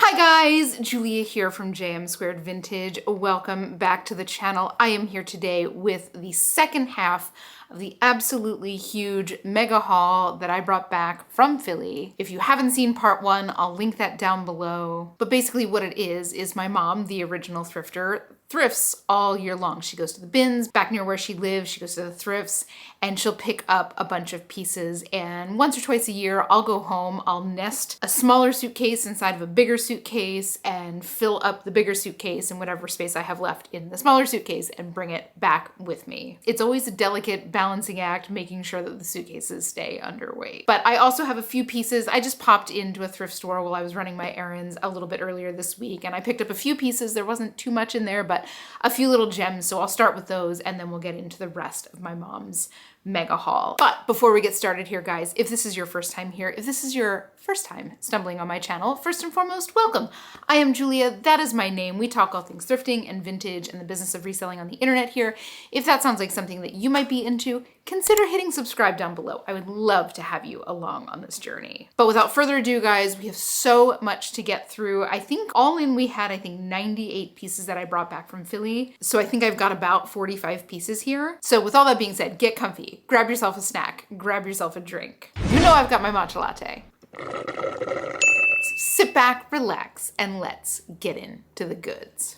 Hi guys, Julia here from JM Squared Vintage. Welcome back to the channel. I am here today with the second half of the absolutely huge mega haul that I brought back from Philly. If you haven't seen part one, I'll link that down below. But basically what it is my mom, the original thrifter, thrifts all year long. She goes to the bins back near where she lives, she goes to the thrifts, and she'll pick up a bunch of pieces. And once or twice a year, I'll go home, I'll nest a smaller suitcase inside of a bigger suitcase and fill up the bigger suitcase and whatever space I have left in the smaller suitcase and bring it back with me. It's always a delicate balancing act, making sure that the suitcases stay underweight. But I also have a few pieces. I just popped into a thrift store while I was running my errands a little bit earlier this week, and I picked up a few pieces. There wasn't too much in there, but a few little gems. So I'll start with those and then we'll get into the rest of my mom's mega haul. But before we get started here, guys, if this is your first time here, if this is your first time stumbling on my channel, first and foremost, welcome. I am Julia, that is my name. We talk all things thrifting and vintage and the business of reselling on the internet here. If that sounds like something that you might be into, consider hitting subscribe down below. I would love to have you along on this journey. But without further ado, guys, we have so much to get through. I think all in we had, 98 pieces that I brought back from Philly. So I think I've got about 45 pieces here. So with all that being said, get comfy, grab yourself a snack, grab yourself a drink. You know I've got my matcha latte. Sit back, relax, and let's get into the goods.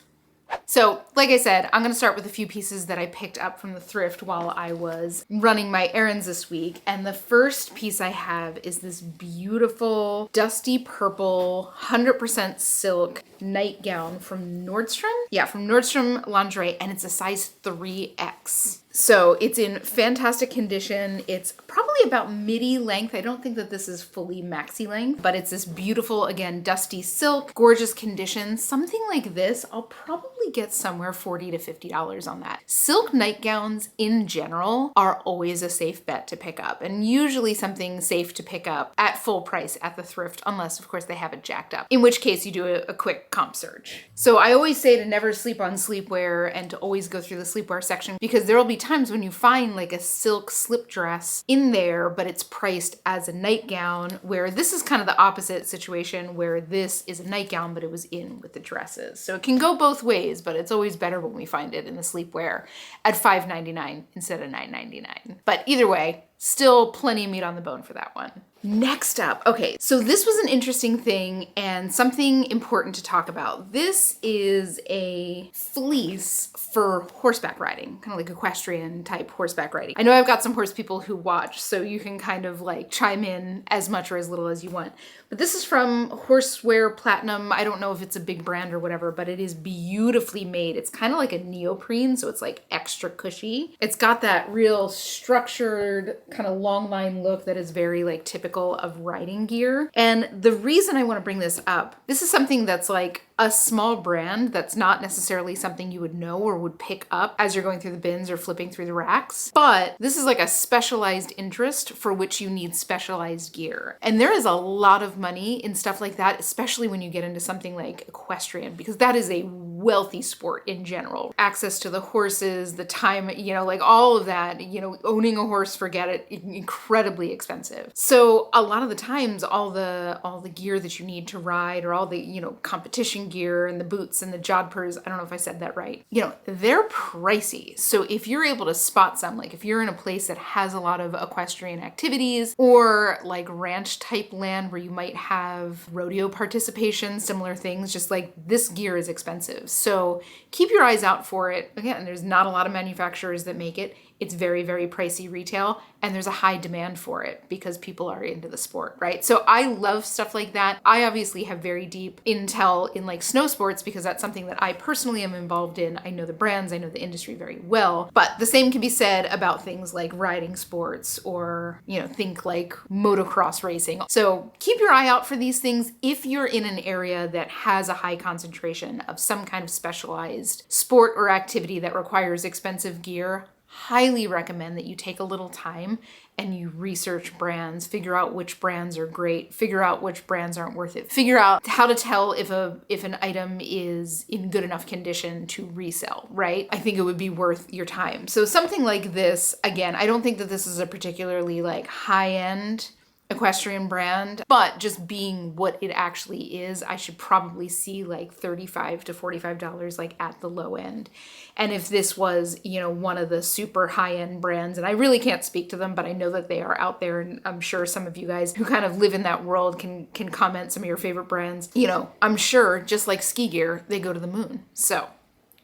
So, like I said, I'm gonna start with a few pieces that I picked up from the thrift while I was running my errands this week. And the first piece I have is this beautiful dusty purple, 100% silk nightgown from Nordstrom. Yeah, from Nordstrom Lingerie, and it's a size 3X. So it's in fantastic condition. It's probably about midi length. I don't think that this is fully maxi length, but it's this beautiful, again, dusty silk, gorgeous condition. Something like this, I'll probably get somewhere $40 to $50 on that. Silk nightgowns in general are always a safe bet to pick up, and usually something safe to pick up at full price at the thrift, unless of course they have it jacked up, in which case you do a quick comp search. So I always say to never sleep on sleepwear and to always go through the sleepwear section, because there will be times when you find like a silk slip dress in there, but it's priced as a nightgown, where this is kind of the opposite situation where this is a nightgown, but it was in with the dresses. So it can go both ways, but it's always better when we find it in the sleepwear at $5.99 instead of $9.99. But either way, still plenty of meat on the bone for that one. Next up, okay, so this was an interesting thing and something important to talk about. This is a fleece for horseback riding, kind of like equestrian type horseback riding. I know I've got some horse people who watch, so you can kind of like chime in as much or as little as you want. But this is from Horsewear Platinum. I don't know if it's a big brand or whatever, but it is beautifully made. It's kind of like a neoprene, so it's like extra cushy. It's got that real structured kind of long line look that is very like typical of riding gear. And the reason I want to bring this up, this is something that's like a small brand that's not necessarily something you would know or would pick up as you're going through the bins or flipping through the racks. But this is like a specialized interest for which you need specialized gear. And there is a lot of money in stuff like that, especially when you get into something like equestrian, because that is a wealthy sport in general. Access to the horses, the time, like all of that, owning a horse, forget it, incredibly expensive. So a lot of the times all the gear that you need to ride, or all the, competition gear and the boots and the jodhpurs, I don't know if I said that right, they're pricey. So if you're able to spot some, like if you're in a place that has a lot of equestrian activities or like ranch type land where you might have rodeo participation, similar things, just like this gear is expensive. So keep your eyes out for it. Again, there's not a lot of manufacturers that make it. It's very, very pricey retail, and there's a high demand for it because people are into the sport, right? So I love stuff like that. I obviously have very deep intel in like snow sports because that's something that I personally am involved in. I know the brands, I know the industry very well, but the same can be said about things like riding sports or, think like motocross racing. So keep your eye out for these things if you're in an area that has a high concentration of some kind of specialized sport or activity that requires expensive gear. Highly recommend that you take a little time and you research brands, figure out which brands are great, figure out which brands aren't worth it, figure out how to tell if an item is in good enough condition to resell, right? I think it would be worth your time. So something like this, again, I don't think that this is a particularly like high-end equestrian brand, but just being what it actually is, I should probably see like $35 to $45 like at the low end. And if this was, you know, one of the super high-end brands, and I really can't speak to them, but I know that they are out there, and I'm sure some of you guys who kind of live in that world can comment some of your favorite brands. You know, I'm sure just like ski gear, they go to the moon. So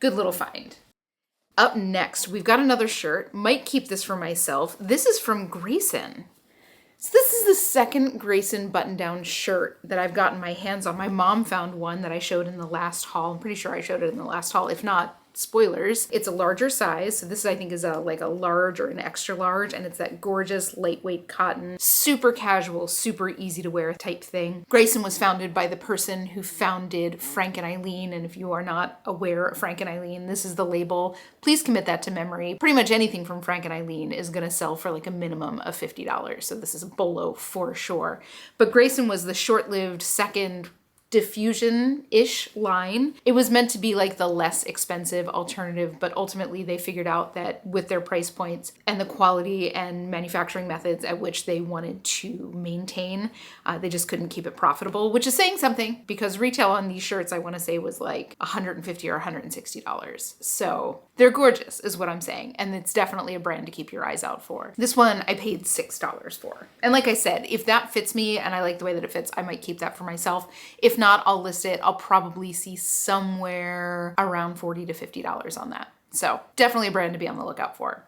good little find. Up next, we've got another shirt. Might keep this for myself. This is from Grayson. So this is the second Grayson button-down shirt that I've gotten my hands on. My mom found one that I showed in the last haul. I'm pretty sure I showed it in the last haul. If not, spoilers. It's a larger size. So this I think is like a large or an extra large, and it's that gorgeous lightweight cotton, super casual, super easy to wear type thing. Grayson was founded by the person who founded Frank and Eileen, and if you are not aware of Frank and Eileen, this is the label. Please commit that to memory. Pretty much anything from Frank and Eileen is going to sell for like a minimum of $50. So this is a bolo for sure. But Grayson was the short-lived second diffusion-ish line. It was meant to be like the less expensive alternative, but ultimately they figured out that with their price points and the quality and manufacturing methods at which they wanted to maintain, they just couldn't keep it profitable, which is saying something because retail on these shirts, I want to say, was like $150 or $160. So they're gorgeous is what I'm saying. And it's definitely a brand to keep your eyes out for. This one I paid $6 for. And like I said, if that fits me and I like the way that it fits, I might keep that for myself. If not, I'll list it. I'll probably see somewhere around $40 to $50 on that. So definitely a brand to be on the lookout for.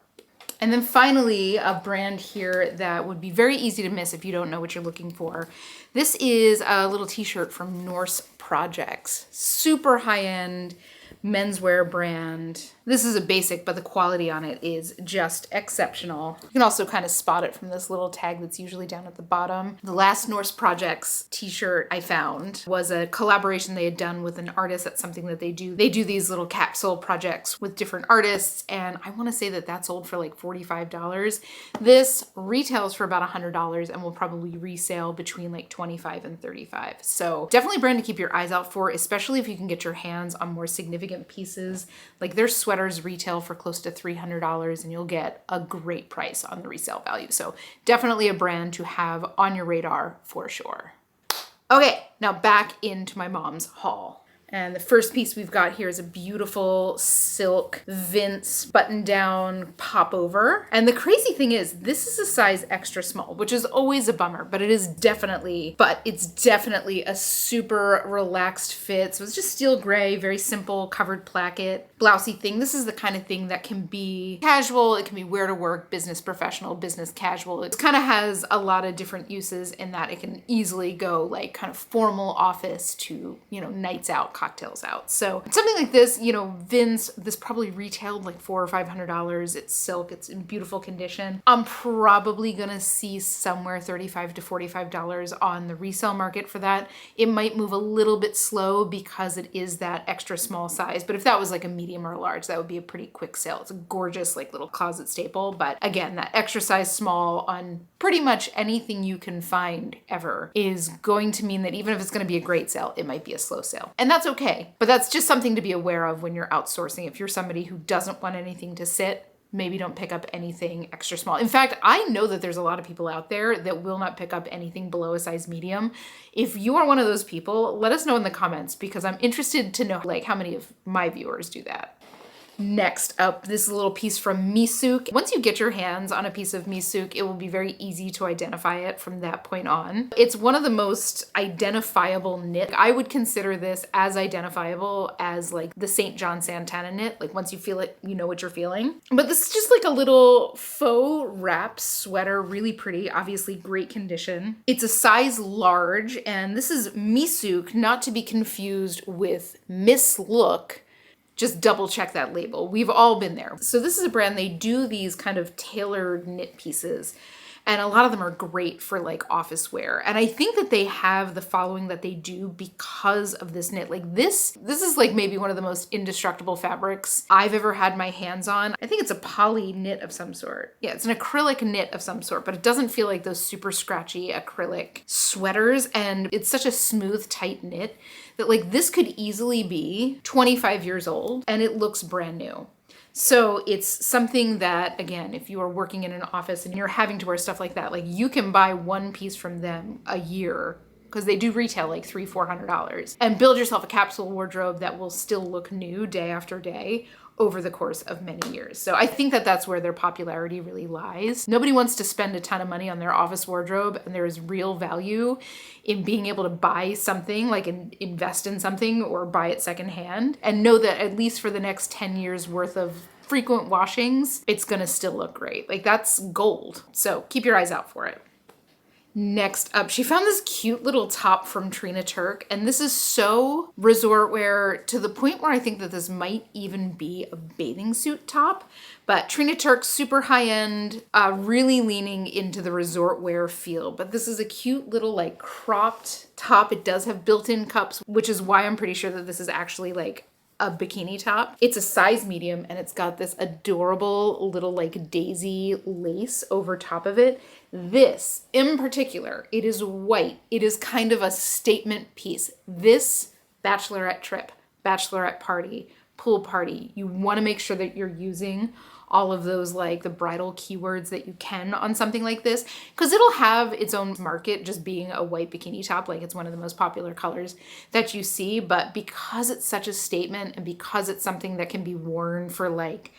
And then finally, a brand here that would be very easy to miss if you don't know what you're looking for. This is a little t-shirt from Norse Projects. Super high-end menswear brand. This is a basic, but the quality on it is just exceptional. You can also kind of spot it from this little tag that's usually down at the bottom. The last Norse Projects t-shirt I found was a collaboration they had done with an artist. That's something that they do. They do these little capsule projects with different artists, and I want to say that that sold for like $45. This retails for about $100 and will probably resale between like $25 and $35. So definitely a brand to keep your eyes out for, especially if you can get your hands on more significant pieces. Like their sweaters retail for close to $300 and you'll get a great price on the resale value. So definitely a brand to have on your radar for sure. Okay, now back into my mom's haul. And the first piece we've got here is a beautiful silk Vince button-down popover. And the crazy thing is, this is a size extra small, which is always a bummer, but it's definitely a super relaxed fit. So it's just steel gray, very simple covered placket, blousey thing. This is the kind of thing that can be casual. It can be wear to work, business professional, business casual. It kind of has a lot of different uses in that it can easily go like kind of formal office to, you know, nights out, cocktails out. So something like this, you know, Vince, this probably retailed like $400 or $500. It's silk, it's in beautiful condition. I'm probably gonna see somewhere $35 to $45 on the resale market for that. It might move a little bit slow because it is that extra small size, but if that was like a medium or a large, that would be a pretty quick sale. It's a gorgeous like little closet staple, but again, that extra size small on pretty much anything you can find ever is going to mean that even if it's gonna be a great sale, it might be a slow sale. And that's okay, but that's just something to be aware of when you're outsourcing. If you're somebody who doesn't want anything to sit, maybe don't pick up anything extra small. In fact, I know that there's a lot of people out there that will not pick up anything below a size medium. If you are one of those people, let us know in the comments because I'm interested to know like how many of my viewers do that. Next up, this little piece from Misuk. Once you get your hands on a piece of Misuk, it will be very easy to identify it from that point on. It's one of the most identifiable knit. I would consider this as identifiable as like the St. John Santana knit. Like once you feel it, you know what you're feeling. But this is just like a little faux wrap sweater, really pretty, obviously great condition. It's a size large, and this is Misuk, not to be confused with Miss Look. Just double check that label. We've all been there. So this is a brand, they do these kind of tailored knit pieces, and a lot of them are great for like office wear. And I think that they have the following that they do because of this knit. Like this is like maybe one of the most indestructible fabrics I've ever had my hands on. I think it's a poly knit of some sort. Yeah, it's an acrylic knit of some sort, but it doesn't feel like those super scratchy acrylic sweaters. And it's such a smooth, tight knit that like this could easily be 25 years old and it looks brand new. So it's something that, again, if you are working in an office and you're having to wear stuff like that, like you can buy one piece from them a year, because they do retail like $300-400, and build yourself a capsule wardrobe that will still look new day after day over the course of many years. So I think that that's where their popularity really lies. Nobody wants to spend a ton of money on their office wardrobe, and there is real value in being able to buy something, like invest in something or buy it secondhand, and know that at least for the next 10 years worth of frequent washings, it's gonna still look great. Like that's gold. So keep your eyes out for it. Next up, she found this cute little top from Trina Turk, and this is so resort wear to the point where I think that this might even be a bathing suit top. But Trina Turk, super high end, really leaning into the resort wear feel. But this is a cute little like cropped top. It does have built-in cups, which is why I'm pretty sure that this is actually like a bikini top. It's a size medium, and it's got this adorable little like daisy lace over top of it. This in particular, it is white. It is kind of a statement piece. This bachelorette trip, bachelorette party, pool party, you want to make sure that you're using all of those like the bridal keywords that you can on something like this, because it'll have its own market just being a white bikini top. Like it's one of the most popular colors that you see, but because it's such a statement and because it's something that can be worn for like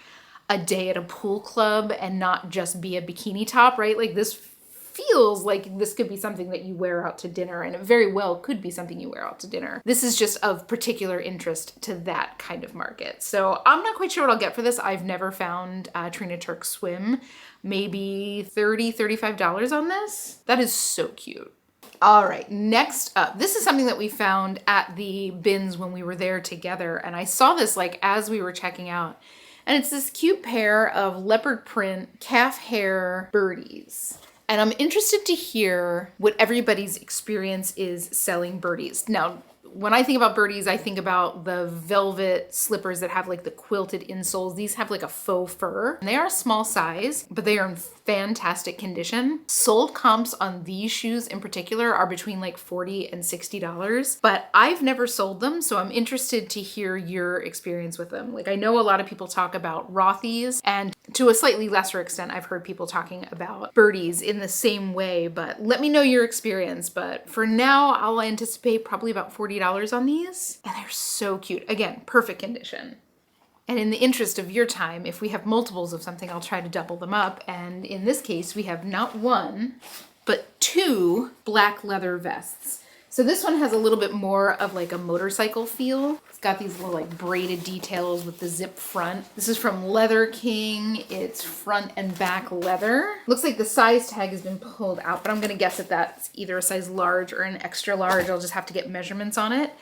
a day at a pool club and not just be a bikini top, right? Like this feels like this could be something that you wear out to dinner, and it very well could be something you wear out to dinner. This is just of particular interest to that kind of market. So I'm not quite sure what I'll get for this. I've never found Trina Turk swim. Maybe $30-35 on this. That is so cute. All right, next up, this is something that we found at the bins when we were there together, and I saw this like as we were checking out, and it's this cute pair of leopard print calf hair birdies. And I'm interested to hear what everybody's experience is selling birdies. Now, when I think about birdies, I think about the velvet slippers that have like the quilted insoles. These have like a faux fur. And they are a small size, but they are in fantastic condition. Sold comps on these shoes in particular are between like $40 and $60, but I've never sold them, so I'm interested to hear your experience with them. Like I know a lot of people talk about Rothy's, and to a slightly lesser extent, I've heard people talking about birdies in the same way, but let me know your experience. But for now, I'll anticipate probably about $40 on these, and they're so cute. Again, perfect condition. And in the interest of your time, if we have multiples of something, I'll try to double them up. And in this case, we have not one, but two black leather vests. So this one has a little bit more of like a motorcycle feel. It's got these little like braided details with the zip front. This is from Leather King. It's front and back leather. Looks like the size tag has been pulled out, but I'm gonna guess that that's either a size large or an extra large. I'll just have to get measurements on it.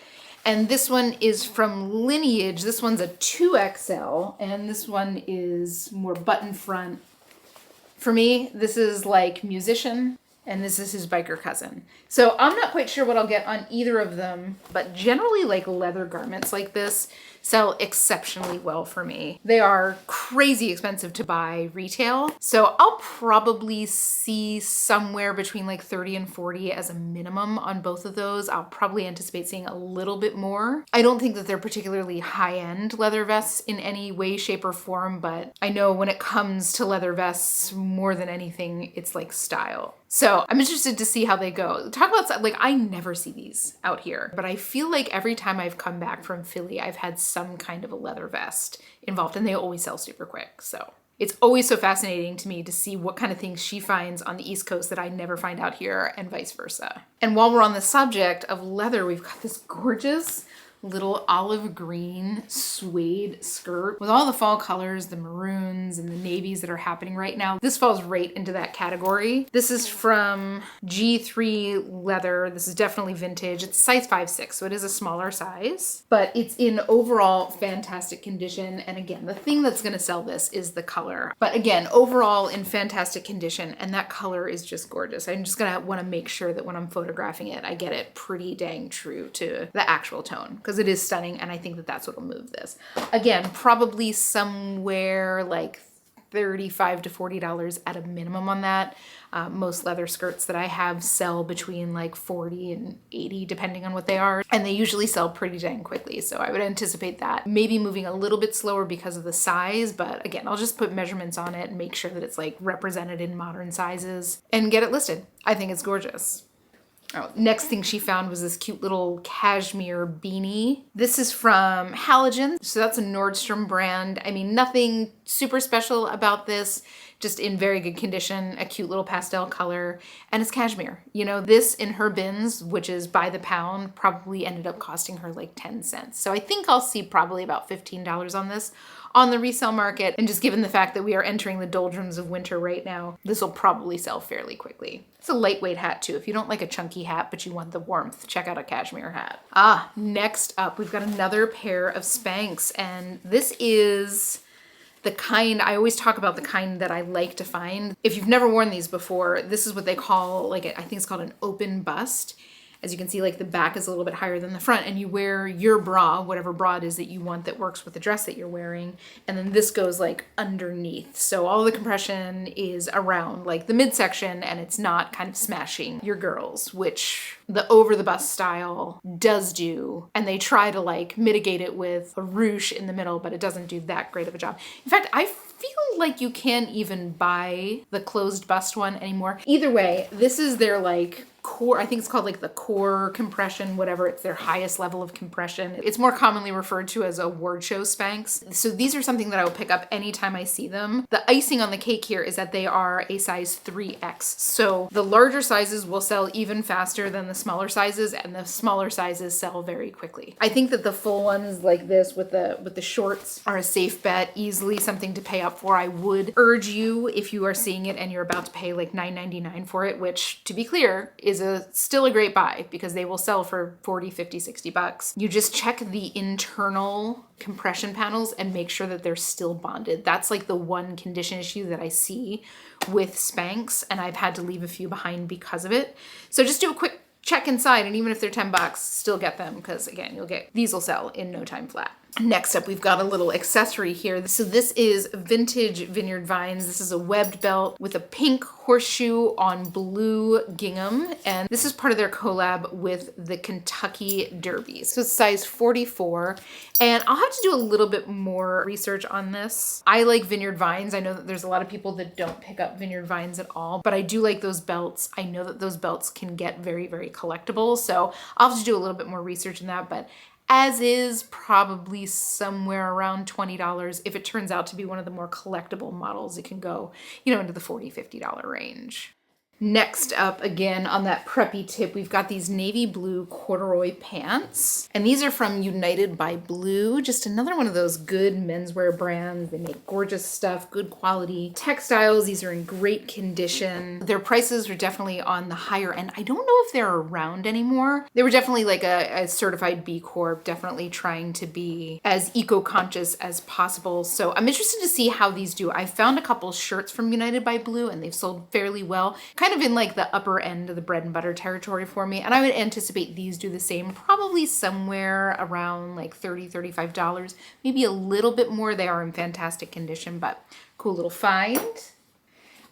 And this one is from Lineage. This one's a 2XL, and this one is more button front. For me, this is like musician, and this is his biker cousin. So I'm not quite sure what I'll get on either of them, but generally like leather garments like this sell exceptionally well for me. They are crazy expensive to buy retail, so I'll probably see somewhere between like 30 and 40 as a minimum on both of those. I'll probably anticipate seeing a little bit more. I don't think that they're particularly high-end leather vests in any way, shape, or form, but I know when it comes to leather vests, more than anything, it's like style. So I'm interested to see how they go. Talk about, like, I never see these out here, but I feel like every time I've come back from Philly, I've had some kind of a leather vest involved, and they always sell super quick. So it's always so fascinating to me to see what kind of things she finds on the East Coast that I never find out here, and vice versa. And while we're on the subject of leather, we've got this gorgeous little olive green suede skirt with all the fall colors, the maroons and the navies that are happening right now. This falls right into that category. This is from G3 Leather. This is definitely vintage. It's size 5'6", so it is a smaller size, but it's in overall fantastic condition. And again, the thing that's gonna sell this is the color. But again, overall in fantastic condition, and that color is just gorgeous. I'm just gonna wanna make sure that when I'm photographing it, I get it pretty dang true to the actual tone, because it is stunning, and I think that that's what will move this. Again, probably somewhere like $35 to $40 at a minimum on that. Most leather skirts that I have sell between like 40 and 80 depending on what they are, and they usually sell pretty dang quickly. So I would anticipate that maybe moving a little bit slower because of the size, but again, I'll just put measurements on it and make sure that it's like represented in modern sizes and get it listed. I think it's gorgeous. Oh, next thing she found was this cute little cashmere beanie. This is from Halogen, so that's a Nordstrom brand. I mean, nothing super special about this, just in very good condition, a cute little pastel color, and it's cashmere. You know, this in her bins, which is by the pound, probably ended up costing her like 10 cents. So I think I'll see probably about $15 on this on the resale market. And just given the fact that we are entering the doldrums of winter right now, this will probably sell fairly quickly. It's a lightweight hat too. If you don't like a chunky hat, but you want the warmth, check out a cashmere hat. Next up, we've got another pair of Spanx, and this is the kind, I always talk about the kind that I like to find. If you've never worn these before, this is what they call, like, I think it's called an open bust. As you can see, like the back is a little bit higher than the front, and you wear your bra, whatever bra it is that you want that works with the dress that you're wearing. And then this goes like underneath. So all the compression is around like the midsection, and it's not kind of smashing your girls, which the over the bust style does do. And they try to like mitigate it with a ruche in the middle, but it doesn't do that great of a job. In fact, I feel like you can't even buy the closed bust one anymore. Either way, this is their like core, I think it's called like the core compression, whatever, it's their highest level of compression. It's more commonly referred to as a ward show Spanx. So these are something that I will pick up anytime I see them. The icing on the cake here is that they are a size 3X. So the larger sizes will sell even faster than the smaller sizes, and the smaller sizes sell very quickly. I think that the full ones like this with the shorts are a safe bet, easily something to pay up for. I would urge you, if you are seeing it and you're about to pay like $9.99 for it, which to be clear is still a great buy because they will sell for 40, 50, 60 bucks. You just check the internal compression panels and make sure that they're still bonded. That's like the one condition issue that I see with Spanx, and I've had to leave a few behind because of it. So just do a quick check inside, and even if they're 10 bucks, still get them because again, these will sell in no time flat. Next up, we've got a little accessory here. So this is vintage Vineyard Vines. This is a webbed belt with a pink horseshoe on blue gingham. And this is part of their collab with the Kentucky Derby. So it's size 44. And I'll have to do a little bit more research on this. I like Vineyard Vines. I know that there's a lot of people that don't pick up Vineyard Vines at all, but I do like those belts. I know that those belts can get very, very collectible. So I'll have to do a little bit more research in that, but as is, probably somewhere around $20. If it turns out to be one of the more collectible models, it can go, into the $40, $50 range. Next up, again, on that preppy tip, we've got these navy blue corduroy pants. And these are from United by Blue, just another one of those good menswear brands. They make gorgeous stuff, good quality textiles. These are in great condition. Their prices are definitely on the higher end. I don't know if they're around anymore. They were definitely like a certified B Corp, definitely trying to be as eco-conscious as possible. So I'm interested to see how these do. I found a couple shirts from United by Blue and they've sold fairly well. Kind of in like the upper end of the bread and butter territory for me. And I would anticipate these do the same, probably somewhere around like $30, $35, maybe a little bit more. They are in fantastic condition, but cool little find.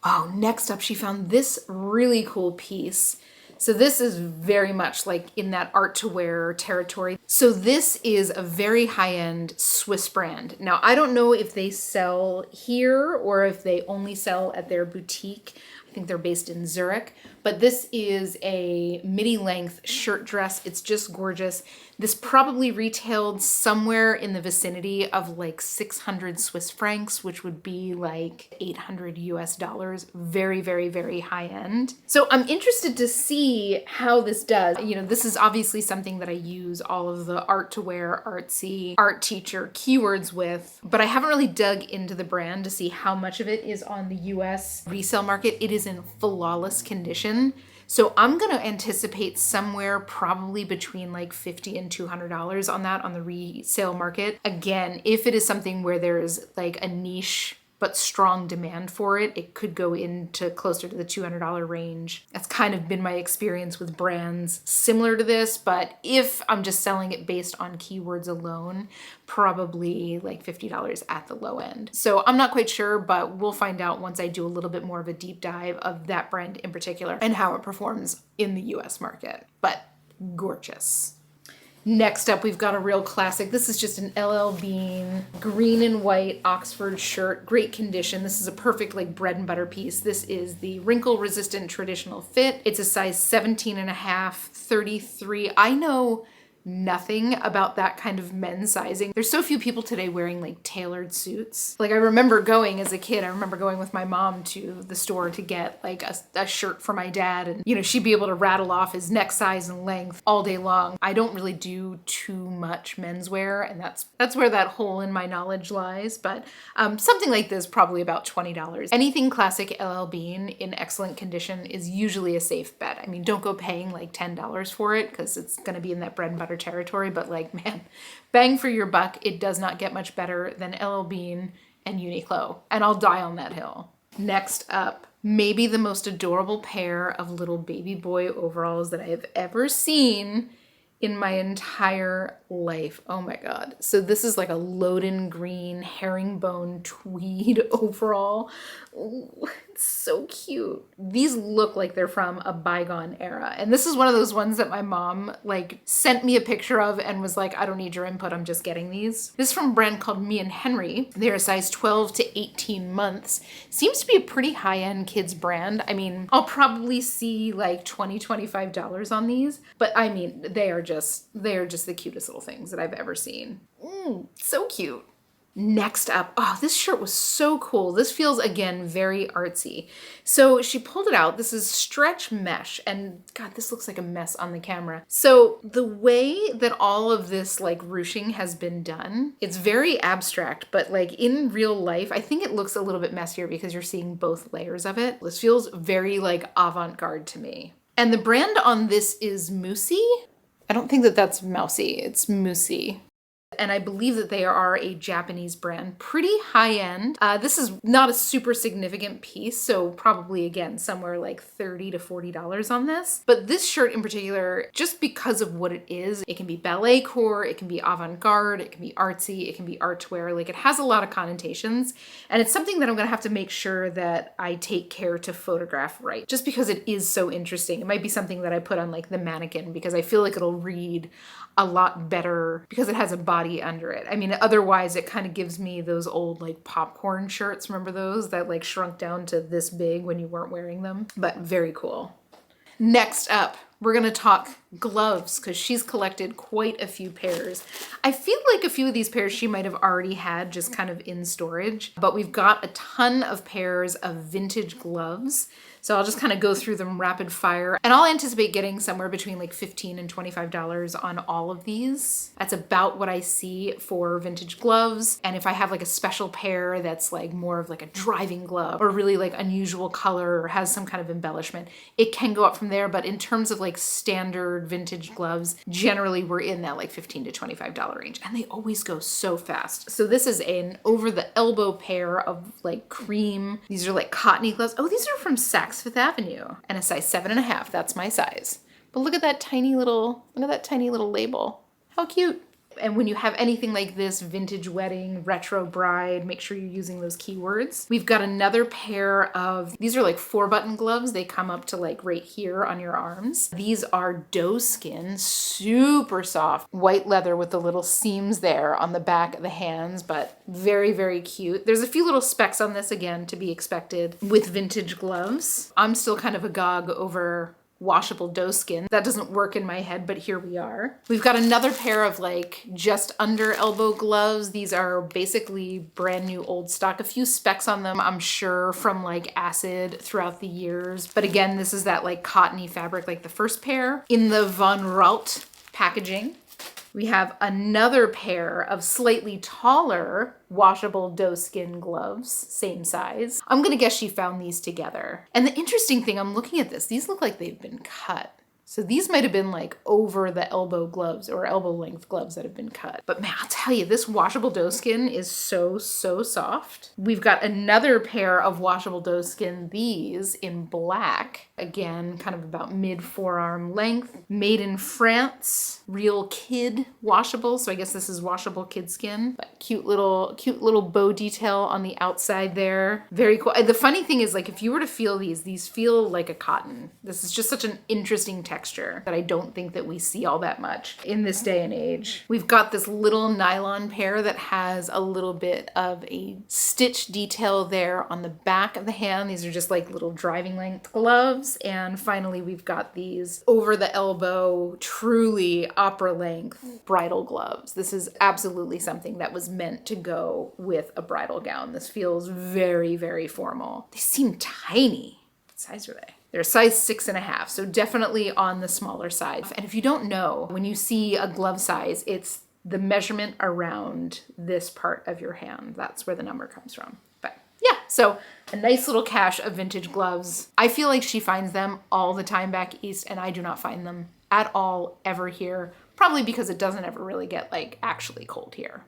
Oh, next up, she found this really cool piece. So this is very much like in that art to wear territory. So this is a very high-end Swiss brand. Now, I don't know if they sell here or if they only sell at their boutique. I think they're based in Zurich, but this is a midi length shirt dress. It's just gorgeous. This probably retailed somewhere in the vicinity of like 600 Swiss francs, which would be like 800 US dollars. Very, very, very high end. So I'm interested to see how this does. This is obviously something that I use all of the art to wear, artsy, art teacher keywords with, but I haven't really dug into the brand to see how much of it is on the US resale market. It is in flawless condition. So I'm going to anticipate somewhere probably between like $50 and $200 on that on the resale market. Again, if it is something where there's like a niche but strong demand for it. It could go into closer to the $200 range. That's kind of been my experience with brands similar to this, but if I'm just selling it based on keywords alone, probably like $50 at the low end. So I'm not quite sure, but we'll find out once I do a little bit more of a deep dive of that brand in particular and how it performs in the US market. But gorgeous. Next up, we've got a real classic. This is just an LL Bean green and white Oxford shirt, great condition. This is a perfect like bread and butter piece. This is the wrinkle resistant traditional fit. It's a size 17 and a half, 33. I know nothing about that kind of men's sizing. There's so few people today wearing like tailored suits. Like I remember going as a kid, I remember going with my mom to the store to get like a shirt for my dad, and you know, she'd be able to rattle off his neck size and length all day long. I don't really do too much menswear, and that's where that hole in my knowledge lies, but something like this probably about $20. Anything classic LL Bean in excellent condition is usually a safe bet. I mean, don't go paying like $10 for it because it's going to be in that bread and butter territory, but like, man, bang for your buck. It does not get much better than LL Bean and Uniqlo, and I'll die on that hill. Next up, maybe the most adorable pair of little baby boy overalls that I have ever seen in my entire life. Oh my God. So this is like a Loden green herringbone tweed overall. Ooh, it's so cute. These look like they're from a bygone era. And this is one of those ones that my mom like sent me a picture of and was like, I don't need your input, I'm just getting these. This is from a brand called Me and Henry. They're a size 12 to 18 months. Seems to be a pretty high-end kids brand. I mean, I'll probably see like $20, $25 on these, but I mean, they are just the cutest little things that I've ever seen. So cute. Next up, oh, this shirt was so cool. This feels, again, very artsy. So she pulled it out. This is stretch mesh, and God, this looks like a mess on the camera. So the way that all of this like ruching has been done, it's very abstract, but like in real life, I think it looks a little bit messier because you're seeing both layers of it. This feels very like avant-garde to me. And the brand on this is Moosey. I don't think that that's mousy, it's Moosey. And I believe that they are a Japanese brand, pretty high end. This is not a super significant piece, so probably again, somewhere like $30 to $40 on this. But this shirt in particular, just because of what it is, it can be ballet core, it can be avant-garde, it can be artsy, it can be artwear. Like it has a lot of connotations, and it's something that I'm gonna have to make sure that I take care to photograph right, just because it is so interesting. It might be something that I put on like the mannequin because I feel like it'll read a lot better because it has a body under it. I mean, otherwise it kind of gives me those old like popcorn shirts. Remember those that like shrunk down to this big when you weren't wearing them? But very cool. Next up, we're gonna talk gloves because she's collected quite a few pairs. I feel like a few of these pairs she might have already had just kind of in storage, but we've got a ton of pairs of vintage gloves. So I'll just kind of go through them rapid fire, and I'll anticipate getting somewhere between like $15 and $25 on all of these. That's about what I see for vintage gloves. And if I have like a special pair that's like more of like a driving glove or really like unusual color or has some kind of embellishment, it can go up from there. But in terms of like standard vintage gloves, generally we're in that like $15 to $25 range, and they always go so fast. So this is an over the elbow pair of like cream. These are like cottony gloves. Oh, these are from Saks Fifth Avenue, and a size 7.5. That's my size. But look at that tiny little label. How cute. And when you have anything like this, vintage wedding, retro bride, make sure you're using those keywords. We've got another pair of, these are like 4-button gloves. They come up to like right here on your arms. These are doe skin, super soft, white leather with the little seams there on the back of the hands, but very, very cute. There's a few little specks on this, again, to be expected with vintage gloves. I'm still kind of agog over washable doe skin. That doesn't work in my head, but here we are. We've got another pair of like just under elbow gloves. These are basically brand new old stock, a few specs on them, I'm sure, from like acid throughout the years. But again, this is that like cottony fabric like the first pair in the Von Raut packaging. We have another pair of slightly taller washable doe skin gloves, same size. I'm gonna guess she found these together. And the interesting thing, I'm looking at this, these look like they've been cut. So these might have been like over the elbow gloves or elbow length gloves that have been cut. But man, I'll tell you, this washable doeskin is so, so soft. We've got another pair of washable doeskin, these in black. Again, kind of about mid forearm length, made in France, real kid washable. So I guess this is washable kid skin, but cute little bow detail on the outside there. Very cool. The funny thing is, like, if you were to feel these feel like a cotton. This is just such an interesting texture that I don't think that we see all that much in this day and age. We've got this little nylon pair that has a little bit of a stitch detail there on the back of the hand. These are just like little driving length gloves. And finally, we've got these over the elbow, truly opera length bridal gloves. This is absolutely something that was meant to go with a bridal gown. This feels very, very formal. They seem tiny. What size are they? They're size 6.5, so definitely on the smaller side. And if you don't know, when you see a glove size, it's the measurement around this part of your hand. That's where the number comes from. But yeah, so a nice little cache of vintage gloves. I feel like she finds them all the time back east, and I do not find them at all ever here, probably because it doesn't ever really get like actually cold here.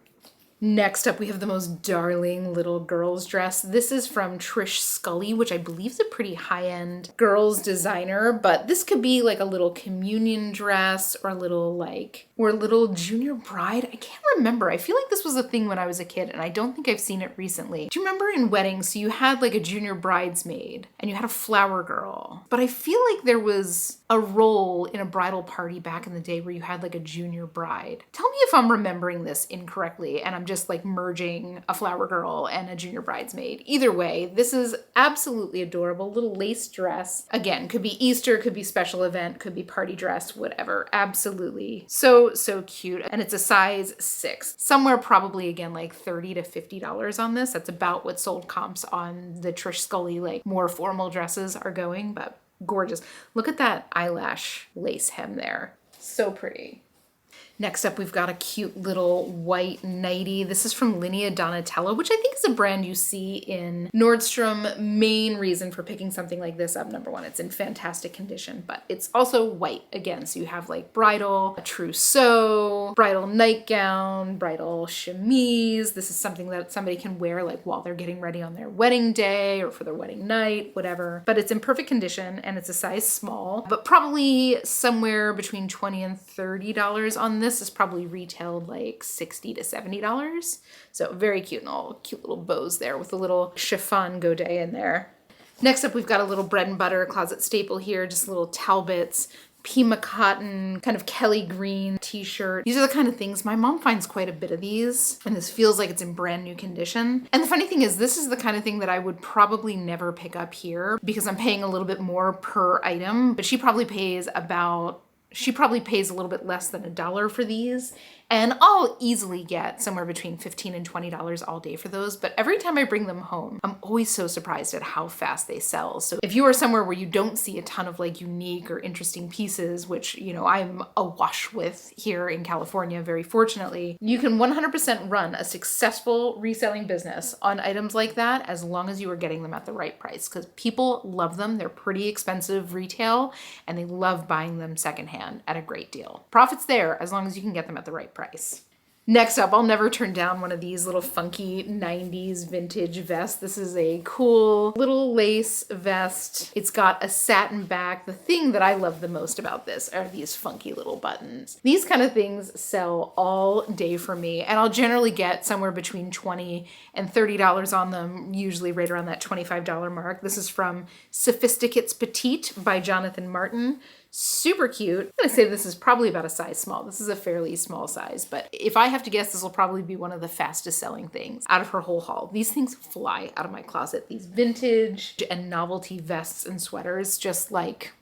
Next up, we have the most darling little girl's dress. This is from Trish Scully, which I believe is a pretty high-end girls designer, but this could be like a little communion dress or a little junior bride. I can't remember. I feel like this was a thing when I was a kid, and I don't think I've seen it recently. Do you remember in weddings, so you had like a junior bridesmaid and you had a flower girl, but I feel like there was a role in a bridal party back in the day where you had like a junior bride. Tell me if I'm remembering this incorrectly and I'm just like merging a flower girl and a junior bridesmaid. Either way, this is absolutely adorable. Little lace dress. Again, could be Easter, could be special event, could be party dress, whatever. Absolutely. So cute. And it's a size 6. Somewhere probably again like $30 to $50 on this. That's about what sold comps on the Trish Scully like more formal dresses are going, but gorgeous. Look at that eyelash lace hem there. So pretty. Next up, we've got a cute little white nightie. This is from Linea Donatella, which I think is a brand you see in Nordstrom. Main reason for picking something like this up, number one, it's in fantastic condition, but it's also white again. So you have like bridal, a trousseau, bridal nightgown, bridal chemise. This is something that somebody can wear like while they're getting ready on their wedding day or for their wedding night, whatever. But it's in perfect condition and it's a size small, but probably somewhere between $20 and $30 on this. Is probably retailed like $60 to $70. So very cute and all cute little bows there with a little chiffon godet in there. Next up, we've got a little bread and butter closet staple here, just little Talbots, Pima cotton, kind of Kelly green t-shirt. These are the kind of things, my mom finds quite a bit of these, and this feels like it's in brand new condition. And the funny thing is, this is the kind of thing that I would probably never pick up here because I'm paying a little bit more per item, but she probably pays a little bit less than $1 for these. And I'll easily get somewhere between $15 and $20 all day for those. But every time I bring them home, I'm always so surprised at how fast they sell. So if you are somewhere where you don't see a ton of like unique or interesting pieces, which, you know, I'm awash with here in California, very fortunately, you can 100% run a successful reselling business on items like that as long as you are getting them at the right price, because people love them. They're pretty expensive retail and they love buying them secondhand at a great deal. Profit's there as long as you can get them at the right price. Next up, I'll never turn down one of these little funky 90s vintage vests. This is a cool little lace vest. It's got a satin back. The thing that I love the most about this are these funky little buttons. These kind of things sell all day for me, and I'll generally get somewhere between $20 and $30 on them, usually right around that $25 mark. This is from Sophisticates Petite by Jonathan Martin. Super cute. I'm gonna say this is probably about a size small. This is a fairly small size, but if I have to guess, this will probably be one of the fastest selling things out of her whole haul. These things fly out of my closet. These vintage and novelty vests and sweaters,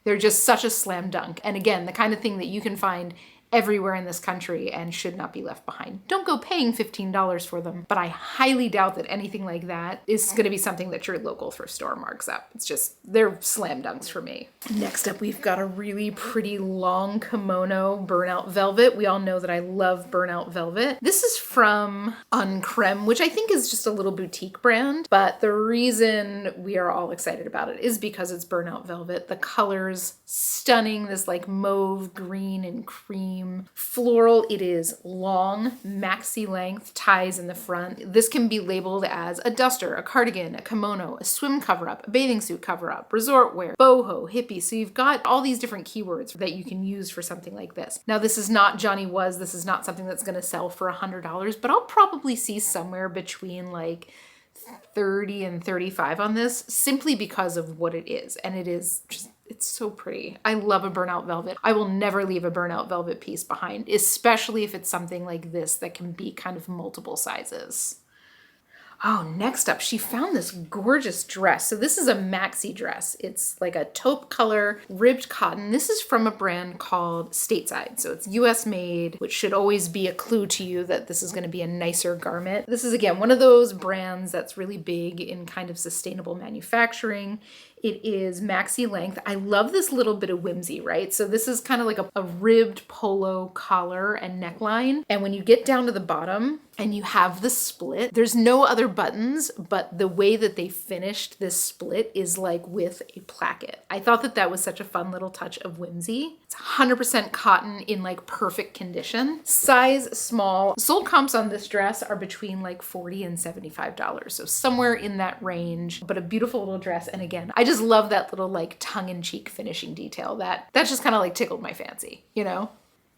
they're just such a slam dunk. And again, the kind of thing that you can find everywhere in this country and should not be left behind. Don't go paying $15 for them, but I highly doubt that anything like that is going to be something that your local thrift store marks up. It's just, they're slam dunks for me. Next up, we've got a really pretty long kimono burnout velvet. We all know that I love burnout velvet. This is from Uncreme, which I think is just a little boutique brand, but the reason we are all excited about it is because it's burnout velvet. The color's stunning, this like mauve, green, and cream floral. It is long, maxi length, ties in the front. This can be labeled as a duster, a cardigan, a kimono, a swim cover-up, a bathing suit cover-up, resort wear, boho, hippie. So you've got all these different keywords that you can use for something like this. Now, this is not Johnny Was. This is not something that's going to sell for $100, but I'll probably see somewhere between like 30 and 35 on this simply because of what it is. And it is just, it's so pretty. I love a burnout velvet. I will never leave a burnout velvet piece behind, especially if it's something like this that can be kind of multiple sizes. Oh, next up, she found this gorgeous dress. So this is a maxi dress. It's like a taupe color, ribbed cotton. This is from a brand called Stateside. So it's US made, which should always be a clue to you that this is going to be a nicer garment. This is, again, one of those brands that's really big in kind of sustainable manufacturing. It is maxi length. I love this little bit of whimsy, right? So this is kind of like a ribbed polo collar and neckline. And when you get down to the bottom and you have the split, there's no other buttons, but the way that they finished this split is like with a placket. I thought that that was such a fun little touch of whimsy. It's 100% cotton in like perfect condition. Size small. Sold comps on this dress are between like $40 and $75. So somewhere in that range, but a beautiful little dress. And again, I just love that little like tongue-in-cheek finishing detail. That just kind of like tickled my fancy, you know?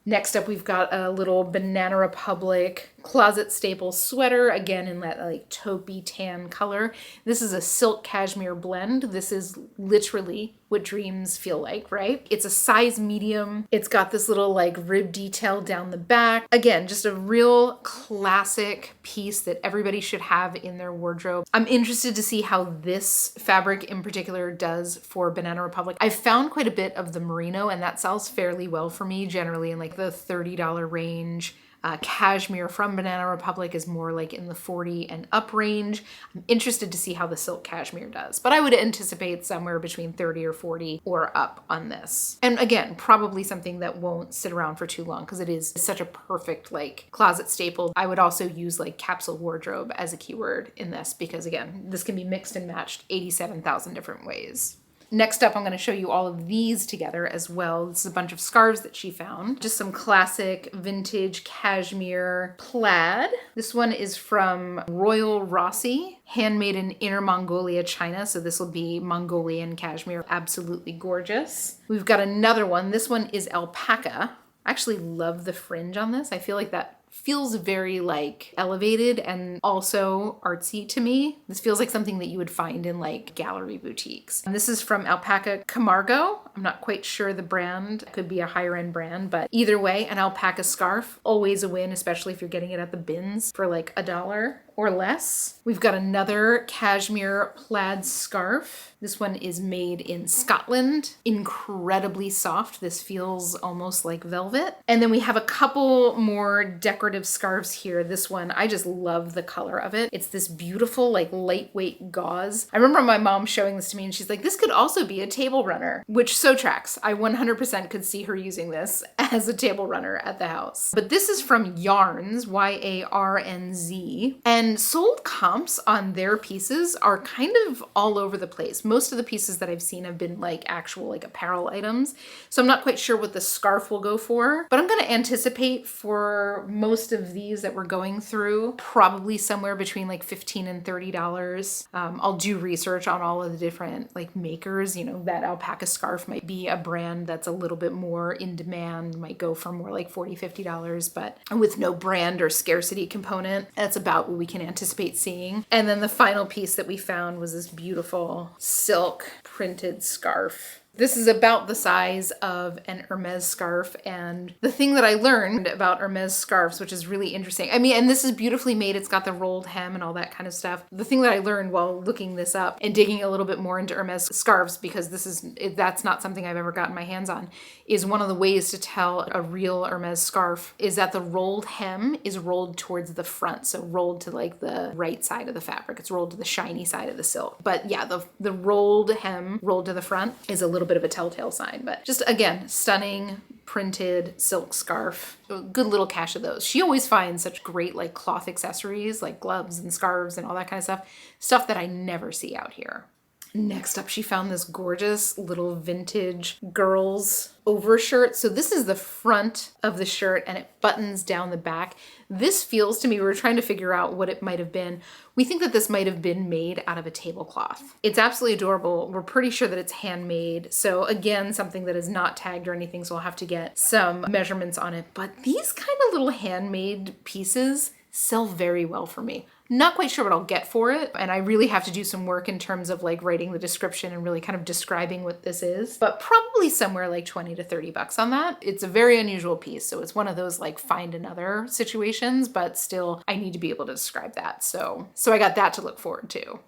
Next up, we've got a little Banana Republic closet staple sweater, again in that like taupey tan color. This is a silk cashmere blend. This is literally what dreams feel like, right? It's a size medium. It's got this little like rib detail down the back. Again, just a real classic piece that everybody should have in their wardrobe. I'm interested to see how this fabric in particular does for Banana Republic. I've found quite a bit of the merino, and that sells fairly well for me, generally in like the $30 range. Cashmere from Banana Republic is more like in the 40 and up range. I'm interested to see how the silk cashmere does, but I would anticipate somewhere between 30 or 40 or up on this. And again, probably something that won't sit around for too long because it is such a perfect like closet staple. I would also use like capsule wardrobe as a keyword in this because again, this can be mixed and matched 87,000 different ways. Next up, I'm going to show you all of these together as well. This is a bunch of scarves that she found. Just some classic vintage cashmere plaid. This one is from Royal Rossi, handmade in Inner Mongolia, China. So this will be Mongolian cashmere. Absolutely gorgeous. We've got another one. This one is alpaca. I actually love the fringe on this. I feel like that feels very like elevated and also artsy to me. This feels like something that you would find in like gallery boutiques. And this is from Alpaca Camargo. I'm not quite sure the brand. It could be a higher end brand, but either way, an alpaca scarf, always a win, especially if you're getting it at the bins for like $1 or less. We've got another cashmere plaid scarf. This one is made in Scotland. Incredibly soft. This feels almost like velvet. And then we have a couple more decorative scarves here. This one, I just love the color of it. It's this beautiful, like lightweight gauze. I remember my mom showing this to me and she's like, this could also be a table runner, which so tracks. I 100% could see her using this as a table runner at the house. But this is from Yarns, Y-A-R-N-Z. And sold comps on their pieces are kind of all over the place. Most of the pieces that I've seen have been like actual like apparel items. So I'm not quite sure what the scarf will go for, but I'm going to anticipate for most of these that we're going through, probably somewhere between like $15 and $30. I'll do research on all of the different like makers. You know, that alpaca scarf might be a brand that's a little bit more in demand, might go for more like $40, $50, but with no brand or scarcity component, that's about what we can anticipate seeing. And then the final piece that we found was this beautiful silk printed scarf. This is about the size of an Hermes scarf, and the thing that I learned about Hermes scarves, which is really interesting, I mean, and this is beautifully made, it's got the rolled hem and all that kind of stuff. The thing that I learned while looking this up and digging a little bit more into Hermes scarves, because that's not something I've ever gotten my hands on, is one of the ways to tell a real Hermes scarf is that the rolled hem is rolled towards the front, so rolled to like the right side of the fabric. It's rolled to the shiny side of the silk. But yeah, the rolled hem rolled to the front is a little bit of a telltale sign. But just again, stunning printed silk scarf. Good little cache of those. She always finds such great like cloth accessories like gloves and scarves and all that kind of stuff that I never see out here. Next up, she found this gorgeous little vintage girls overshirt. So this is the front of the shirt and it buttons down the back. This feels to me, we were trying to figure out what it might have been. We think that this might have been made out of a tablecloth. It's absolutely adorable. We're pretty sure that it's handmade. So again, something that is not tagged or anything, so we'll have to get some measurements on it. But these kind of little handmade pieces sell very well for me. Not quite sure what I'll get for it, and I really have to do some work in terms of like writing the description and really kind of describing what this is, but probably somewhere like 20 to 30 bucks on that. It's a very unusual piece, so it's one of those like find another situations, but still I need to be able to describe that. So I got that to look forward to.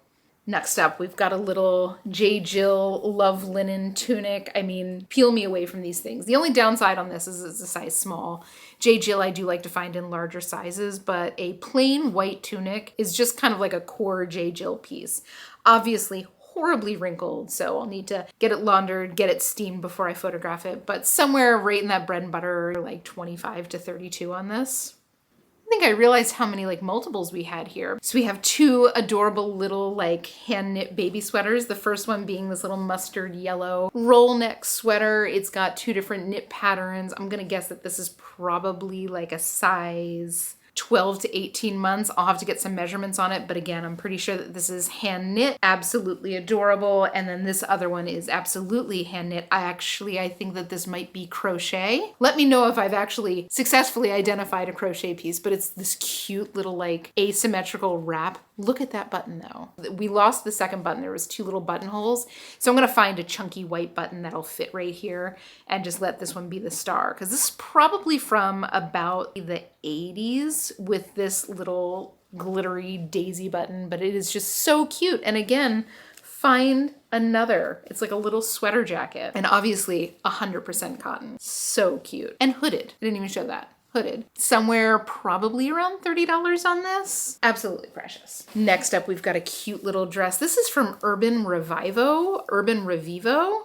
Next up, we've got a little J. Jill love linen tunic. I mean, peel me away from these things. The only downside on this is it's a size small. J. Jill I do like to find in larger sizes, but a plain white tunic is just kind of like a core J. Jill piece. Obviously horribly wrinkled, so I'll need to get it laundered, get it steamed before I photograph it, but somewhere right in that bread and butter, like 25 to 32 on this. I think I realized how many like multiples we had here. So we have two adorable little like hand knit baby sweaters. The first one being this little mustard yellow roll neck sweater. It's got two different knit patterns. I'm gonna guess that this is probably like a size 12 to 18 months. I'll have to get some measurements on it, but again, I'm pretty sure that this is hand knit, absolutely adorable. And then this other one is absolutely hand knit. I think that this might be crochet. Let me know if I've actually successfully identified a crochet piece, but it's this cute little like asymmetrical wrap. Look at that button though. We lost the second button. There was two little buttonholes. So I'm gonna find a chunky white button that'll fit right here and just let this one be the star. Cause this is probably from about the 80s with this little glittery daisy button, but it is just so cute. And again, find another. It's like a little sweater jacket and obviously 100% cotton. So cute. And hooded. I didn't even show that. Hooded. Somewhere probably around $30 on this. Absolutely precious. Next up, we've got a cute little dress. This is from Urban Revivo,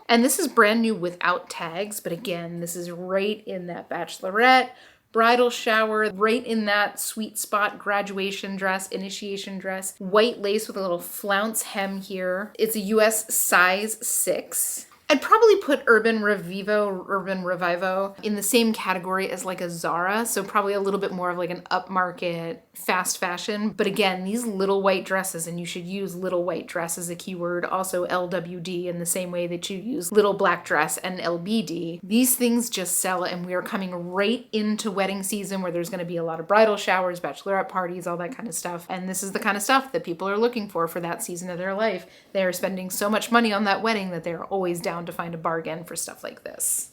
and this is brand new without tags, but again, this is right in that bachelorette, bridal shower, right in that sweet spot, graduation dress, initiation dress, white lace with a little flounce hem here. It's a US size 6. I'd probably put Urban Revivo in the same category as like a Zara, so probably a little bit more of like an upmarket fast fashion. But again, these little white dresses, and you should use little white dress as a keyword, also LWD in the same way that you use little black dress and LBD. These things just sell, and we are coming right into wedding season where there's gonna be a lot of bridal showers, bachelorette parties, all that kind of stuff. And this is the kind of stuff that people are looking for that season of their life. They are spending so much money on that wedding that they're always down to find a bargain for stuff like this.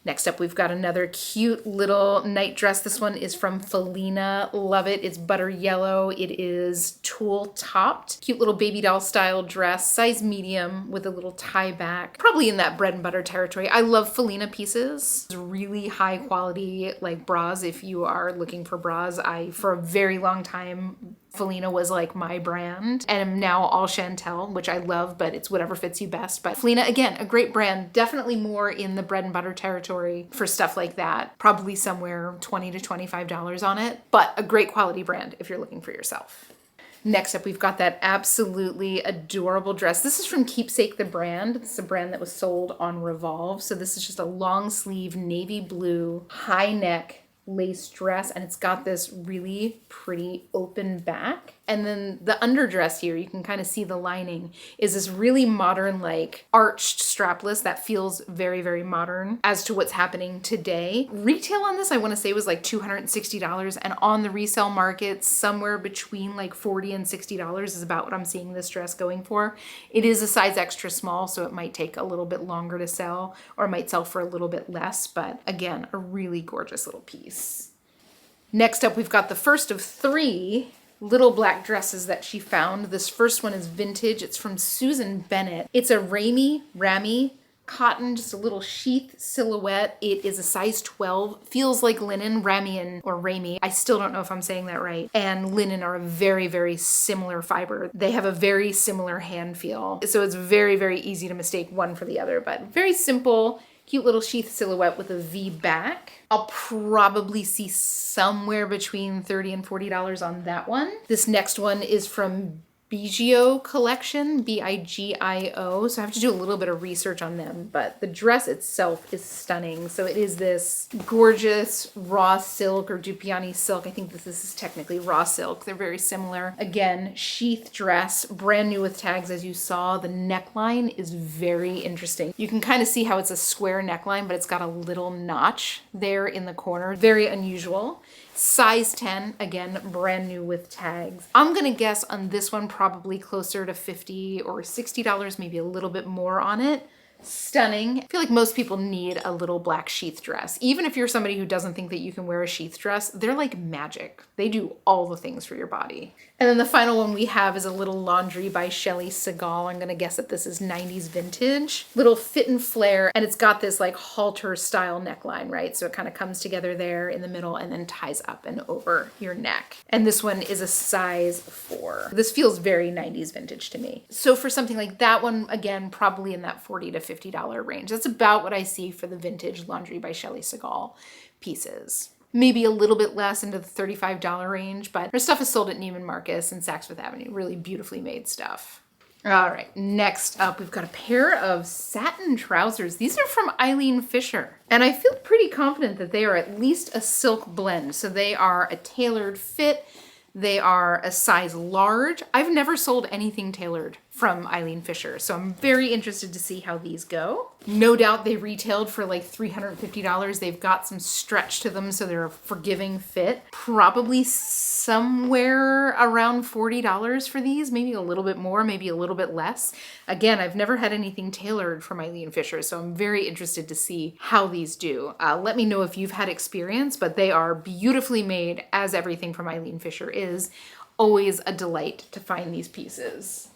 Next up, we've got another cute little night dress. This one is from Felina. Love it. It's butter yellow. It is tulle topped. Cute little baby doll style dress, size medium with a little tie back. Probably in that bread and butter territory. I love Felina pieces. Really high quality like bras if you are looking for bras. For a very long time, Felina was like my brand, and I'm now all Chantel, which I love, but it's whatever fits you best. But Felina, again, a great brand, definitely more in the bread and butter territory for stuff like that. Probably somewhere $20 to $25 on it, but a great quality brand if you're looking for yourself. Next up, we've got that absolutely adorable dress. This is from Keepsake, the brand. It's a brand that was sold on Revolve. So this is just a long sleeve navy blue, high neck, lace dress, and it's got this really pretty open back. And then the underdress here, you can kind of see the lining, is this really modern, like arched strapless that feels very, very modern as to what's happening today. Retail on this, I want to say, was like $260, and on the resale market, somewhere between like $40 and $60 is about what I'm seeing this dress going for. It is a size extra small, so it might take a little bit longer to sell, or it might sell for a little bit less, but again, a really gorgeous little piece. Next up, we've got the first of 3 little black dresses that she found. This first one is vintage. It's from Susan Bennett. It's a rammy cotton, just a little sheath silhouette. It is a size 12, feels like linen. Ramie, I still don't know if I'm saying that right, and linen are a very, very similar fiber. They have a very similar hand feel, so it's very, very easy to mistake one for the other, but very simple, cute little sheath silhouette with a V back. I'll probably see somewhere between $30 and $40 on that one. This next one is from Bigio collection, Bigio. So I have to do a little bit of research on them, but the dress itself is stunning. So it is this gorgeous raw silk or Dupioni silk. I think this is technically raw silk. They're very similar. Again, sheath dress, brand new with tags, as you saw. The neckline is very interesting. You can kind of see how it's a square neckline, but it's got a little notch there in the corner. Very unusual. Size 10, again, brand new with tags. I'm gonna guess on this one probably closer to $50 or $60, maybe a little bit more on it. Stunning. I feel like most people need a little black sheath dress. Even if you're somebody who doesn't think that you can wear a sheath dress, they're like magic. They do all the things for your body. And then the final one we have is a little laundry by Shelley Segal. I'm gonna guess that this is 90s vintage. Little fit and flare, and it's got this like halter style neckline, right? So it kind of comes together there in the middle and then ties up and over your neck. And this one is a size 4. This feels very 90s vintage to me. So for something like that one, again, probably in that $40 to $50 range. That's about what I see for the vintage laundry by Shelley Segal pieces. Maybe a little bit less into the $35 range, but her stuff is sold at Neiman Marcus and Saks Fifth Avenue. Really beautifully made stuff. All right, next up, we've got a pair of satin trousers. These are from Eileen Fisher, and I feel pretty confident that they are at least a silk blend. So they are a tailored fit. They are a size large. I've never sold anything tailored from Eileen Fisher, so I'm very interested to see how these go. No doubt they retailed for like $350. They've got some stretch to them, so they're a forgiving fit. Probably somewhere around $40 for these, maybe a little bit more, maybe a little bit less. Again, I've never had anything tailored from Eileen Fisher, so I'm very interested to see how these do. Let me know if you've had experience, but they are beautifully made, as everything from Eileen Fisher is. Always a delight to find these pieces.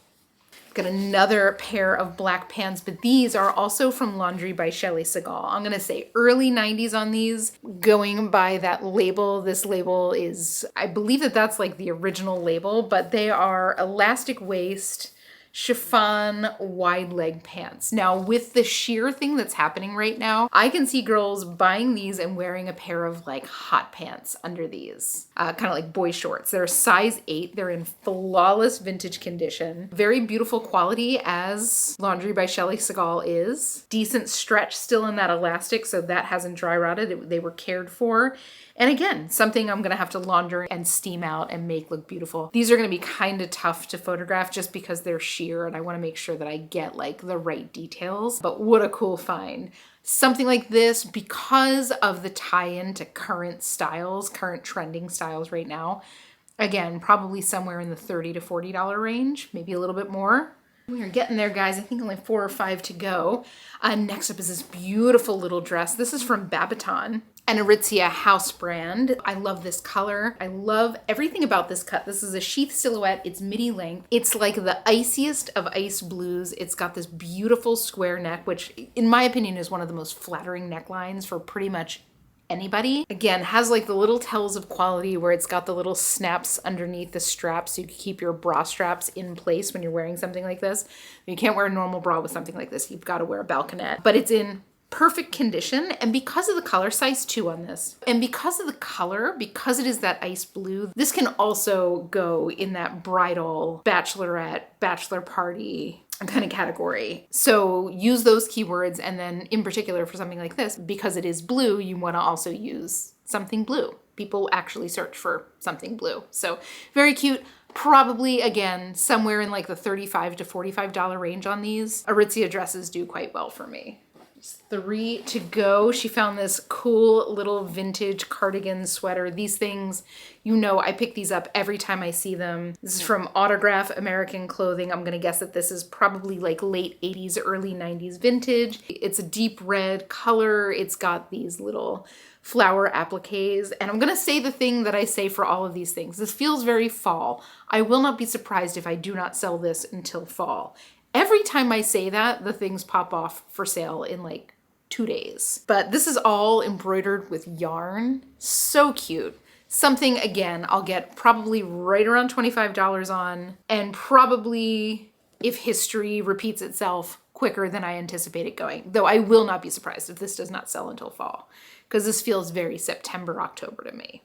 Got another pair of black pants, but these are also from Laundry by Shelley Segal. I'm gonna say early 90s on these, going by that label. This label is, I believe that that's like the original label, but they are elastic waist, chiffon, wide leg pants. Now with the sheer thing that's happening right now, I can see girls buying these and wearing a pair of like hot pants under these, kind of like boy shorts. They're size 8. They're in flawless vintage condition. Very beautiful quality, as Laundry by Shelley Segal is. Decent stretch still in that elastic, so that hasn't dry rotted. They were cared for. And again, something I'm gonna have to launder and steam out and make look beautiful. These are gonna be kind of tough to photograph just because they're sheer, and I wanna make sure that I get like the right details, but what a cool find. Something like this, because of the tie-in to current styles, current trending styles right now, again, probably somewhere in the $30 to $40 range, maybe a little bit more. We are getting there, guys. I think only 4 or 5 to go. Next up is this beautiful little dress. This is from Babaton, an Aritzia house brand. I love this color. I love everything about this cut. This is a sheath silhouette. It's midi length. It's like the iciest of ice blues. It's got this beautiful square neck, which in my opinion is one of the most flattering necklines for pretty much anybody. Again, has like the little tells of quality where it's got the little snaps underneath the straps so you can keep your bra straps in place when you're wearing something like this. You can't wear a normal bra with something like this. You've got to wear a balconette, but it's in perfect condition. And because of the color, size 2 on this, and because of the color, because it is that ice blue, this can also go in that bridal, bachelorette, bachelor party kind of category. So use those keywords, and then in particular for something like this, because it is blue, you want to also use something blue. People actually search for something blue. So very cute. Probably, again, somewhere in like the $35 to $45 range on these. Aritzia dresses do quite well for me. 3 to go. She found this cool little vintage cardigan sweater. These things, you know, I pick these up every time I see them. This is from Autograph American Clothing. I'm gonna guess that this is probably like late 80s, early 90s vintage. It's a deep red color. It's got these little flower appliques. And I'm gonna say the thing that I say for all of these things. This feels very fall. I will not be surprised if I do not sell this until fall. Every time I say that, the things pop off for sale in like 2 days. But this is all embroidered with yarn. So cute. Something, again, I'll get probably right around $25 on, and probably, if history repeats itself, quicker than I anticipate it going. Though I will not be surprised if this does not sell until fall, because this feels very September, October to me.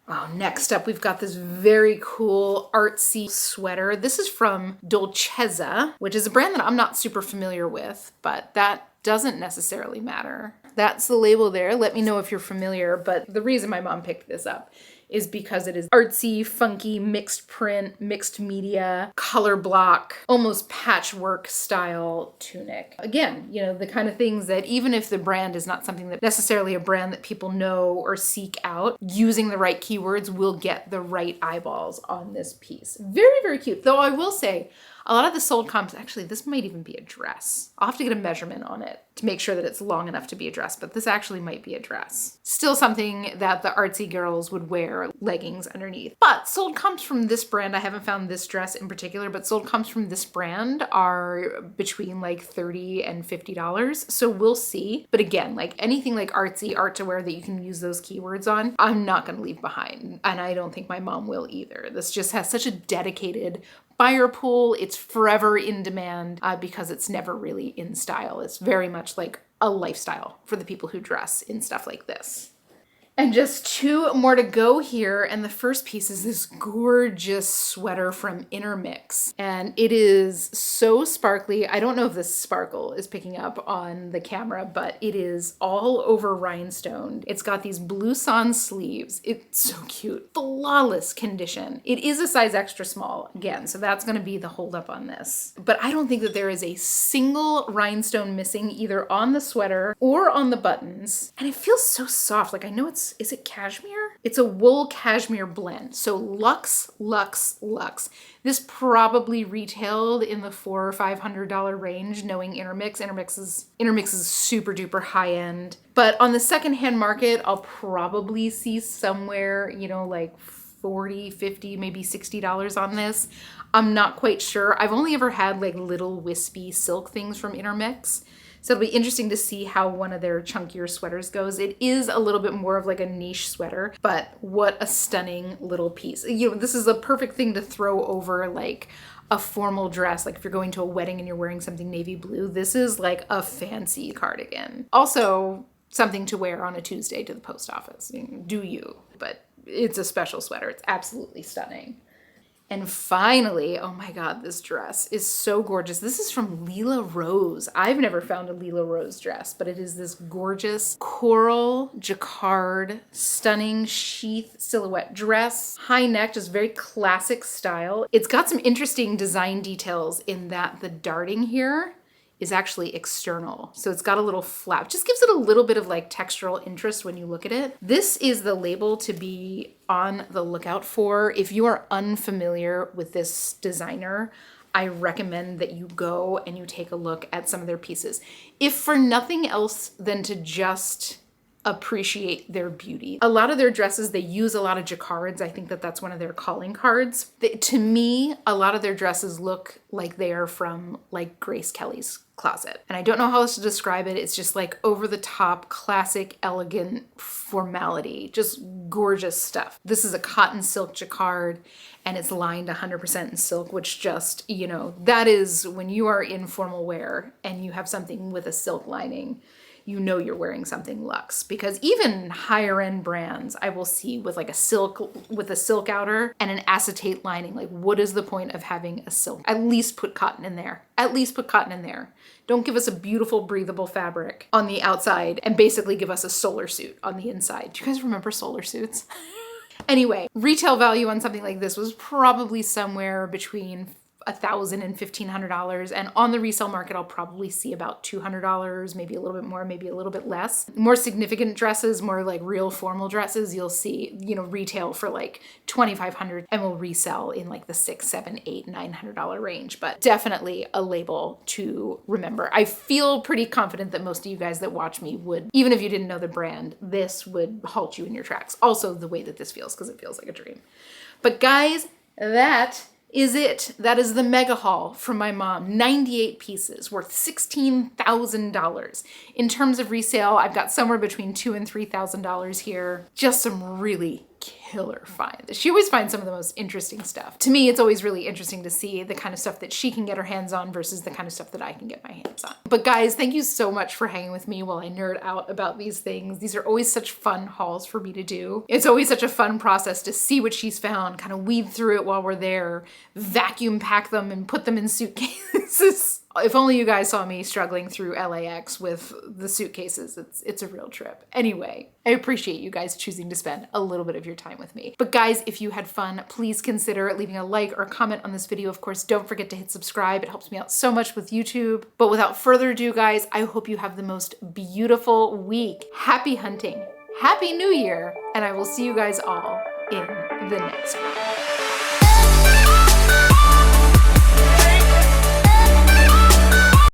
Oh, next up, we've got this very cool artsy sweater. This is from Dolcezza, which is a brand that I'm not super familiar with, but that doesn't necessarily matter. That's the label there. Let me know if you're familiar, but the reason my mom picked this up is because it is artsy, funky, mixed print, mixed media, color block, almost patchwork style tunic. Again, you know, the kind of things that even if the brand is not something that necessarily a brand that people know or seek out, using the right keywords will get the right eyeballs on this piece. Very, very cute. Though I will say, a lot of the sold comps, actually, this might even be a dress. I'll have to get a measurement on it to make sure that it's long enough to be a dress, but this actually might be a dress. Still something that the artsy girls would wear, leggings underneath. But sold comps from this brand, I haven't found this dress in particular, but sold comps from this brand are between like $30 and $50. So we'll see. But again, like anything like artsy, art to wear that you can use those keywords on, I'm not gonna leave behind. And I don't think my mom will either. This just has such a dedicated buyer pool. It's forever in demand because it's never really in style. It's very much like a lifestyle for the people who dress in stuff like this. And just 2 more to go here. And the first piece is this gorgeous sweater from Intermix. And it is so sparkly. I don't know if this sparkle is picking up on the camera, but it is all over rhinestone. It's got these blue sans sleeves. It's so cute. Flawless condition. It is a size extra small again, so that's gonna be the holdup on this. But I don't think that there is a single rhinestone missing either on the sweater or on the buttons. And it feels so soft. Like I know is it cashmere? It's a wool cashmere blend. So luxe, luxe, luxe. This probably retailed in the $400 or $500 range, knowing Intermix. Intermix is super duper high end. But on the secondhand market, I'll probably see somewhere, you know, like $40, $50, maybe $60 on this. I'm not quite sure. I've only ever had like little wispy silk things from Intermix. So it'll be interesting to see how one of their chunkier sweaters goes. It is a little bit more of like a niche sweater, but what a stunning little piece. You know, this is a perfect thing to throw over like a formal dress. Like if you're going to a wedding and you're wearing something navy blue, this is like a fancy cardigan. Also something to wear on a Tuesday to the post office. I mean, do you, but it's a special sweater. It's absolutely stunning. And finally, oh my God, this dress is so gorgeous. This is from Leela Rose. I've never found a Leela Rose dress, but it is this gorgeous coral jacquard, stunning sheath silhouette dress. High neck, just very classic style. It's got some interesting design details in that the darting here is actually external. So it's got a little flap, just gives it a little bit of like textural interest when you look at it. This is the label to be on the lookout for. If you are unfamiliar with this designer, I recommend that you go and you take a look at some of their pieces. If for nothing else than to just appreciate their beauty. A lot of their dresses, they use a lot of jacquards. I think that that's one of their calling cards. To me, a lot of their dresses look like they are from like Grace Kelly's closet. And I don't know how else to describe it. It's just like over the top, classic, elegant formality, just gorgeous stuff. This is a cotton silk jacquard and it's lined 100% in silk, which just, you know, that is when you are in formal wear and you have something with a silk lining, you know you're wearing something luxe. Because even higher end brands I will see with like a silk outer and an acetate lining. Like what is the point of having a silk? At least put cotton in there. At least put cotton in there. Don't give us a beautiful breathable fabric on the outside and basically give us a solar suit on the inside. Do you guys remember solar suits? Anyway, retail value on something like this was probably somewhere between $1,000 and $1,500, and on the resale market I'll probably see about $200, maybe a little bit more, maybe a little bit less. More significant dresses, more like real formal dresses, you'll see, you know, retail for like $2,500 and will resell in like the $600, $700, $800, $900 range. But definitely a label to remember. I feel pretty confident that most of you guys that watch me would, even if you didn't know the brand, this would halt you in your tracks. Also the way that this feels, because it feels like a dream. But guys, that is it. That is the mega haul from my mom. 98 pieces worth $16,000. In terms of resale, I've got somewhere between $2,000 and $3,000 here. Just some really killer finds. She always finds some of the most interesting stuff. To me, it's always really interesting to see the kind of stuff that she can get her hands on versus the kind of stuff that I can get my hands on. But guys, thank you so much for hanging with me while I nerd out about these things. These are always such fun hauls for me to do. It's always such a fun process to see what she's found, kind of weed through it while we're there, vacuum pack them and put them in suitcases. If only you guys saw me struggling through LAX with the suitcases. It's a real trip. Anyway, I appreciate you guys choosing to spend a little bit of your time with me. But guys, if you had fun, please consider leaving a like or comment on this video. Of course, don't forget to hit subscribe. It helps me out so much with YouTube. But without further ado, guys, I hope you have the most beautiful week. Happy hunting. Happy New Year. And I will see you guys all in the next one.